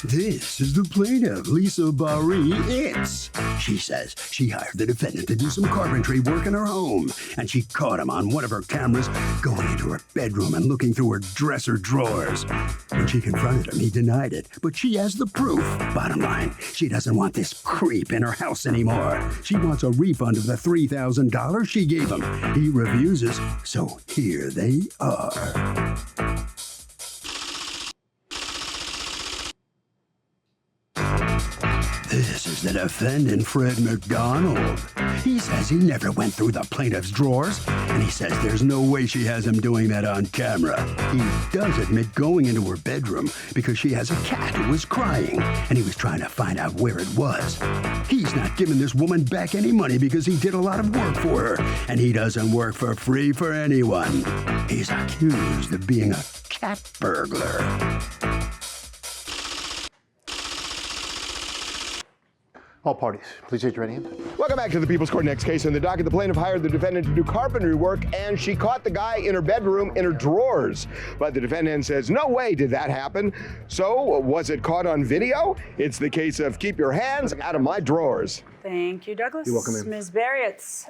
This is the plaintiff, Lisa Barry. She says she hired the defendant to do some carpentry work in her home, and she caught him on one of her cameras going into her bedroom and looking through her dresser drawers. When she confronted him, he denied it, but she has the proof. Bottom line, she doesn't want this creep in her house anymore. She wants a refund of the $3,000 she gave him. He refuses, so here they are. This is the defendant, Fred McDonald. He says he never went through the plaintiff's drawers, and he says there's no way she has him doing that on camera. He does admit going into her bedroom because she has a cat who was crying, and he was trying to find out where it was. He's not giving this woman back any money because he did a lot of work for her, and he doesn't work for free for anyone. He's accused of being a cat burglar. All parties, please raise your right hand. Welcome back to the People's Court. Next case in the docket. The plaintiff hired the defendant to do carpentry work, and she caught the guy in her bedroom in her drawers. But the defendant says, no way did that happen. So, was it caught on video? It's the case of keep your hands out of my drawers. Thank you, Douglas. You're welcome, ma'am. Ms. Barriotts,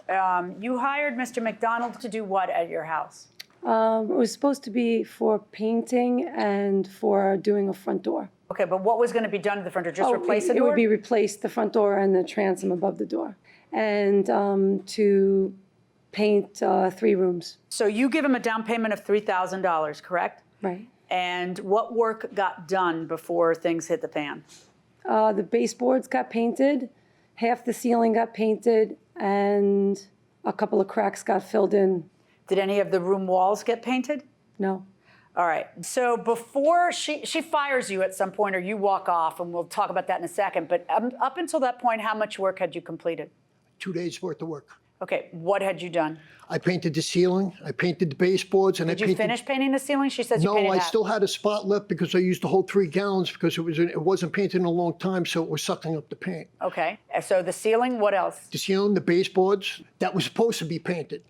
you hired Mr. McDonald to do what at your house? It was supposed to be for painting and for doing a front door. Okay, but what was going to be done to the front door? Just replace the door? It would be replaced, the front door and the transom above the door. And to paint 3 rooms. So you give him a down payment of $3,000, correct? Right. And what work got done before things hit the fan? The baseboards got painted, half the ceiling got painted, and a couple of cracks got filled in. Did any of the room walls get painted? No. All right, so before she fires you at some point or you walk off, and we'll talk about that in a second, but up until that point, how much work had you completed? 2 days worth of work. Okay, what had you done? I painted the ceiling, I painted the baseboards, and Did you finish painting the ceiling? She says you painted No, I half. still had a spot left because I used the whole 3 gallons because it wasn't painted in a long time, so it was sucking up the paint. Okay, so the ceiling, what else? The ceiling, the baseboards, that was supposed to be painted.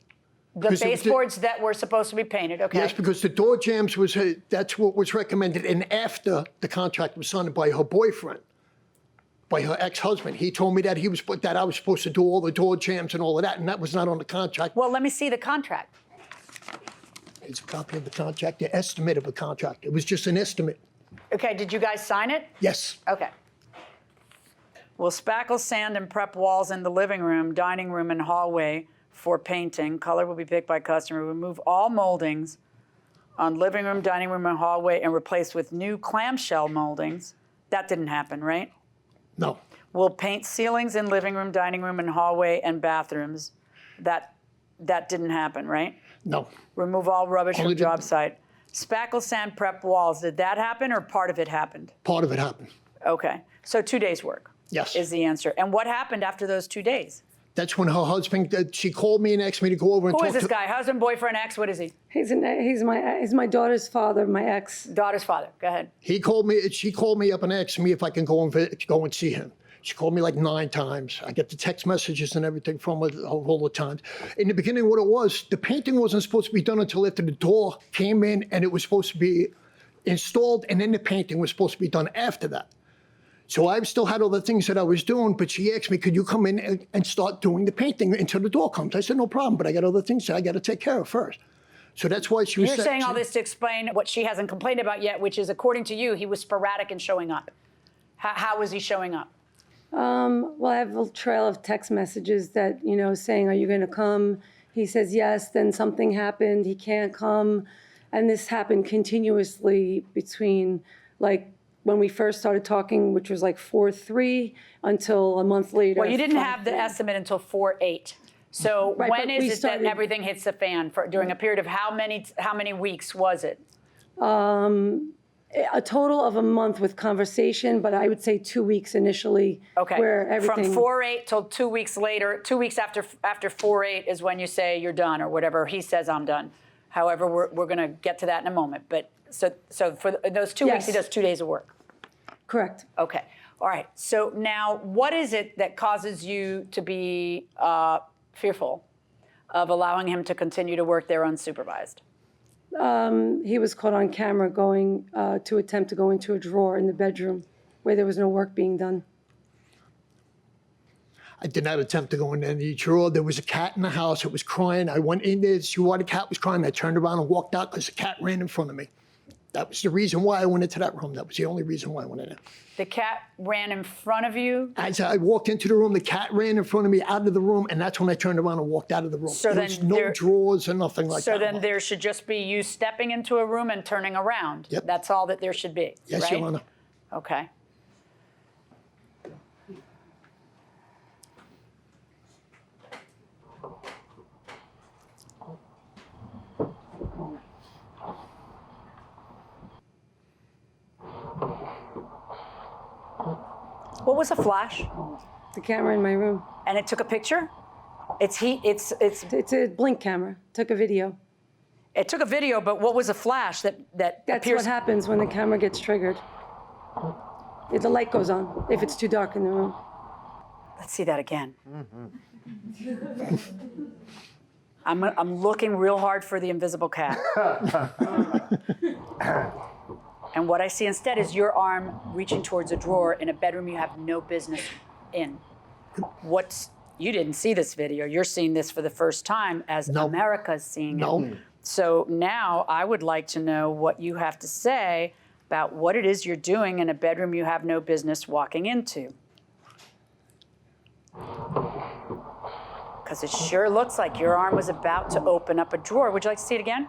The baseboards that were supposed to be painted, okay. Yes, because the door jambs that's what was recommended, and after the contract was signed by her boyfriend, by her ex-husband. He told me that I was supposed to do all the door jambs and all of that, and that was not on the contract. Well, let me see the contract. It's a copy of the contract, the estimate of the contract. It was just an estimate. Okay, did you guys sign it? Yes. Okay. Will spackle, sand, and prep walls in the living room, dining room, and hallway for painting. Color will be picked by customer. Remove all moldings on living room, dining room, and hallway and replace with new clamshell moldings. That didn't happen, right? No. Will paint ceilings in living room, dining room, and hallway and bathrooms. That didn't happen, right? No. Remove all rubbish Only from job site. Spackle, sand, prep walls. Did that happen or part of it happened? Part of it happened. Okay. So 2 days work. Yes. Is the answer. And what happened after those 2 days? That's when her husband, she called me and asked me to go over and Who talk is this guy? Husband, boyfriend, ex? What is he? He's my daughter's father, my ex. Daughter's father. Go ahead. She called me up and asked me if I can go and see him. She called me like 9 times. I get the text messages and everything from her all the time. In the beginning, what it was, the painting wasn't supposed to be done until after the door came in, and it was supposed to be installed, and then the painting was supposed to be done after that. So I still had all the things that I was doing, but she asked me, could you come in and start doing the painting until the door comes? I said, no problem, but I got other things that I got to take care of first. So that's why she was You're saying all this to explain what she hasn't complained about yet, which is, according to you, he was sporadic in showing up. How was he showing up? Well, I have a trail of text messages that, saying, are you going to come? He says yes, then something happened, he can't come. And this happened continuously between, when we first started talking, which was 4/3, until a month later. Well, you didn't have the estimate until 4/8. So Right, when but is we it started- that everything hits the fan? During a period of how many weeks was it? A total of a month with conversation, but I would say 2 weeks initially. Okay. Where everything. From 4/8 till 2 weeks later, 2 weeks after 4/8 is when you say you're done or whatever. He says I'm done. However, we're going to get to that in a moment. But so for those 2 weeks, he Yes. does 2 days of work. Correct. Okay. All right. So now, what is it that causes you to be fearful of allowing him to continue to work there unsupervised? He was caught on camera going to attempt to go into a drawer in the bedroom. where there was no work being done. I did not attempt to go in any drawer. There was a cat in the house. It was crying. I went in there to see why the cat was crying. I turned around and walked out because the cat ran in front of me. That was the reason why I went into that room. That was the only reason why I went in there. The cat ran in front of you? As I walked into the room, the cat ran in front of me out of the room, and that's when I turned around and walked out of the room. So there was no drawers or nothing like that. So then there should just be you stepping into a room and turning around. Yep. That's all that there should be, Yes, right? Your Honor. Okay. What was a flash? The camera in my room. And it took a picture? It's It's a blink camera. Took a video. it took a video, but what was a flash that That's appears? what happens when the camera gets triggered. If the light goes on, if it's too dark in the room. Let's see that again. I'm looking real hard for the invisible cat. And what I see instead is your arm reaching towards a drawer in a bedroom you have no business in. You didn't see this video. You're seeing this for the first time as America's seeing it. So now I would like to know what you have to say about what it is you're doing in a bedroom you have no business walking into. Because it sure looks like your arm was about to open up a drawer. Would you like to see it again?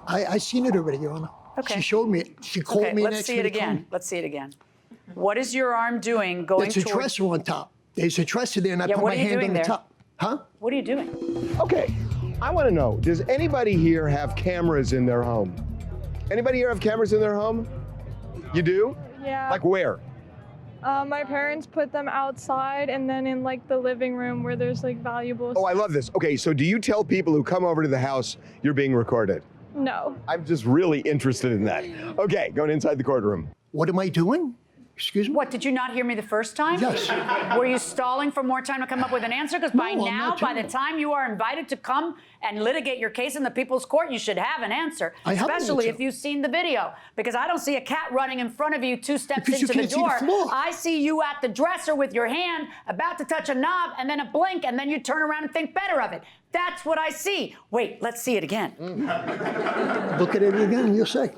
I seen it already, Your Honor. Okay. She showed me it. She called me and let's asked see me it to come. again. Let's see it again. What is your arm doing going There's a towards... dresser on top. There's a dresser there, and I put what my are you hand doing on the there? top. Huh? What are you doing? Okay, I want to know, does anybody here have cameras in their home? Anybody here have cameras in their home? You do? Yeah. Like where? My parents put them outside and then in like the living room where there's like valuable Oh, I love this. Okay, so do you tell people who come over to the house you're being recorded? No. I'm just really interested in that. Okay, going inside the courtroom. What am I doing? Excuse me? What, did you not hear me the first time? Yes. Were you stalling for more time to come up with an answer? Because by No, I'm now, not by the doing time you are invited to come and litigate your case in the people's court, you should have an answer. I have an Especially answer. if you've seen the video. Because I don't see a cat running in front of you 2 steps Because you into the can't see the door. floor. I see you at the dresser with your hand about to touch a knob and then a blink and then you turn around and think better of it. That's what I see. Wait, let's see it again. Look at it again, and you'll say.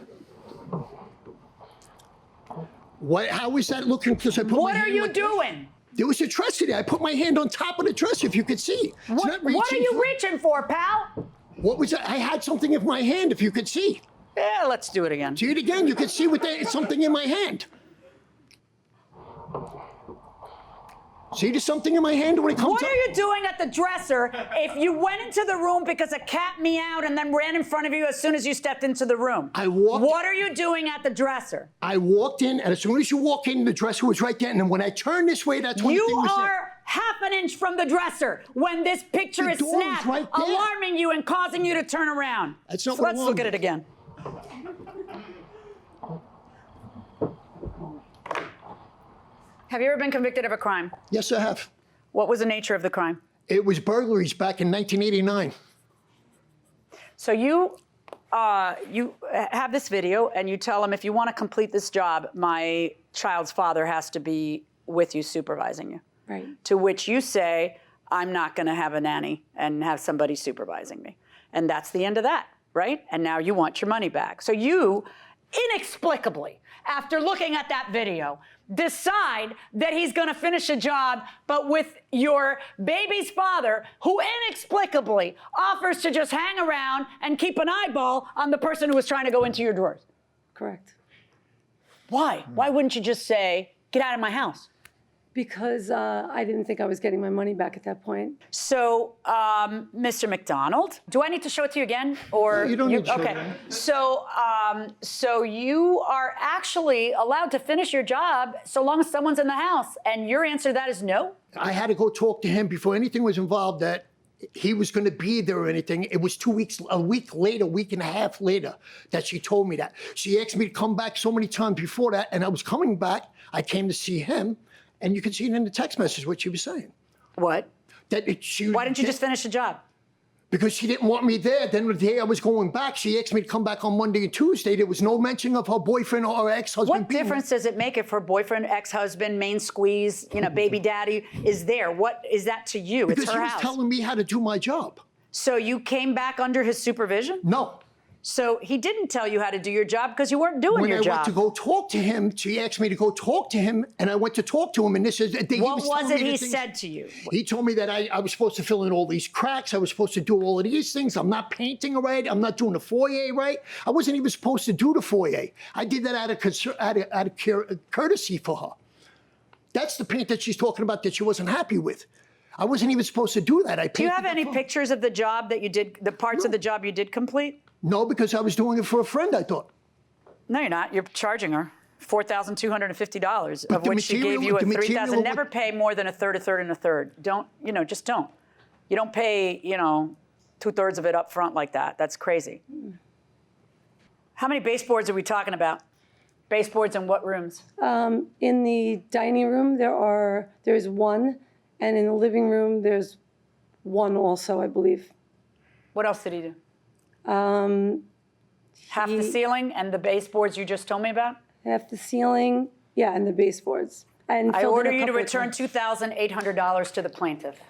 How is that looking? Because I put What my are hand you like- doing? There was a dresser there. I put my hand on top of the dresser, if you could see. It's not What are reaching you for- reaching for, pal? What was that? I had something in my hand, if you could see. Yeah, let's do it again. See it again. You could see something in my hand. See, there's something in my hand when it comes What up. are you doing at the dresser if you went into the room because a cat meowed and then ran in front of you as soon as you stepped into the room? What are you doing at the dresser? I walked in, and as soon as you walk in, the dresser was right there. And then when I turned this way, that's when the thing You was there. are half an inch from the dresser when this picture The is door is snapped, right there. alarming you and causing you to turn around. That's not So what let's look at alarmed it again. Have you ever been convicted of a crime? Yes, I have. What was the nature of the crime? It was burglaries back in 1989. So you have this video and you tell him, if you want to complete this job, my child's father has to be with you supervising you. Right. To which you say, I'm not going to have a nanny and have somebody supervising me. And that's the end of that, right? And now you want your money back. So you, inexplicably, after looking at that video, decide that he's going to finish a job, but with your baby's father, who inexplicably offers to just hang around and keep an eyeball on the person who was trying to go into your drawers. Correct. Why? Why wouldn't you just say, get out of my house? Because I didn't think I was getting my money back at that point. So, Mr. McDonald, do I need to show it to you again, or You don't need to show it okay? again. So you are actually allowed to finish your job so long as someone's in the house, and your answer to that is no. I had to go talk to him before anything was involved that he was going to be there or anything. It was 2 weeks, a week later, week and a half later, that she told me that. She asked me to come back so many times before that, and I was coming back. I came to see him, and you can see it in the text message what she was saying. What? That Why didn't you just finish the job? Because she didn't want me there. Then the day I was going back, she asked me to come back on Monday and Tuesday. There was no mention of her boyfriend or her ex-husband. What difference does it make if her boyfriend, ex-husband, main squeeze, baby daddy is there? What is that to you? Because it's her he was house. telling me how to do my job. So you came back under his supervision? No. So he didn't tell you how to do your job because you weren't doing When your I job. went to go talk to him, she asked me to go talk to him, and I went to talk to him, and this is... What was it he said to you? He told me that I was supposed to fill in all these cracks. I was supposed to do all of these things. I'm not painting right. I'm not doing the foyer right. I wasn't even supposed to do the foyer. I did that out of courtesy for her. That's the paint that she's talking about that she wasn't happy with. I wasn't even supposed to do that. Do you have any pictures of the job that you did, the parts of the job you did complete? No, because I was doing it for a friend, I thought. No, you're not. You're charging her $4,250, of which she gave you a $3,000. Never pay more than a third, and a third. Don't, just don't. You don't pay, 2/3 of it up front like that. That's crazy. How many baseboards are we talking about? Baseboards in what rooms? In the dining room, there's one, and in the living room, there's one also, I believe. What else did he do? Half the ceiling and the baseboards you just told me about? Half the ceiling, yeah, and the baseboards. And I filled in order a you to couple of return times. $2,800 to the plaintiff.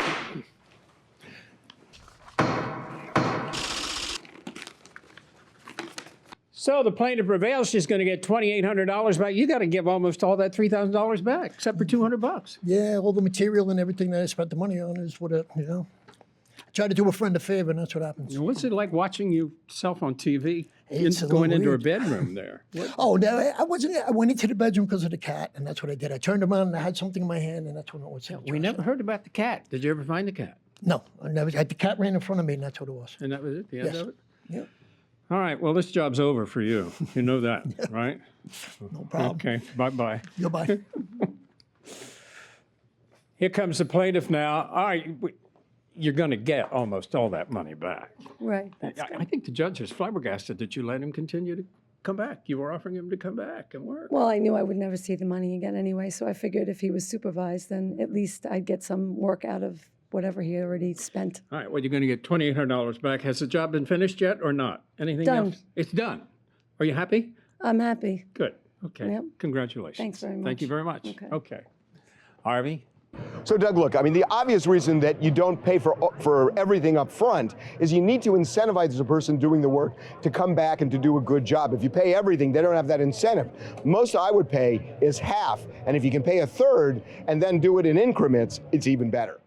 So the plaintiff prevails, she's going to get $2,800 back. You got to give almost all that $3,000 back, except for $200. Yeah, all the material and everything that I spent the money on is what it, I try to do a friend a favor, and that's what happens. What's it like watching yourself on TV? It's a going little into her weird. bedroom there. Oh, no, I wasn't. I went into the bedroom because of the cat, and that's what I did. I turned him on, and I had something in my hand, and that's when it was. We never heard about the cat. Did you ever find the cat? No, I never. The cat ran in front of me, and that's what it was. And that was it? The end Yes. of it? Yeah, All right. Well, this job's over for you. You know that, right? no problem. Okay. Bye-bye. Goodbye. Here comes the plaintiff now. All right. You're going to get almost all that money back. Right. I think the judge is flabbergasted that you let him continue to come back. You were offering him to come back and work. Well, I knew I would never see the money again anyway, so I figured if he was supervised, then at least I'd get some work out of whatever he already spent. All right, well, you're going to get $2,800 back. Has the job been finished yet or not? Anything Done. else? It's done. Are you happy? I'm happy. Good. Okay. Yep. Congratulations. Thanks very Thank you much. very much. Okay. Harvey? So Doug, look, I mean, the obvious reason that you don't pay for everything up front is you need to incentivize the person doing the work to come back and to do a good job. If you pay everything, they don't have that incentive. Most I would pay is half, and if you can pay a third and then do it in increments, it's even better.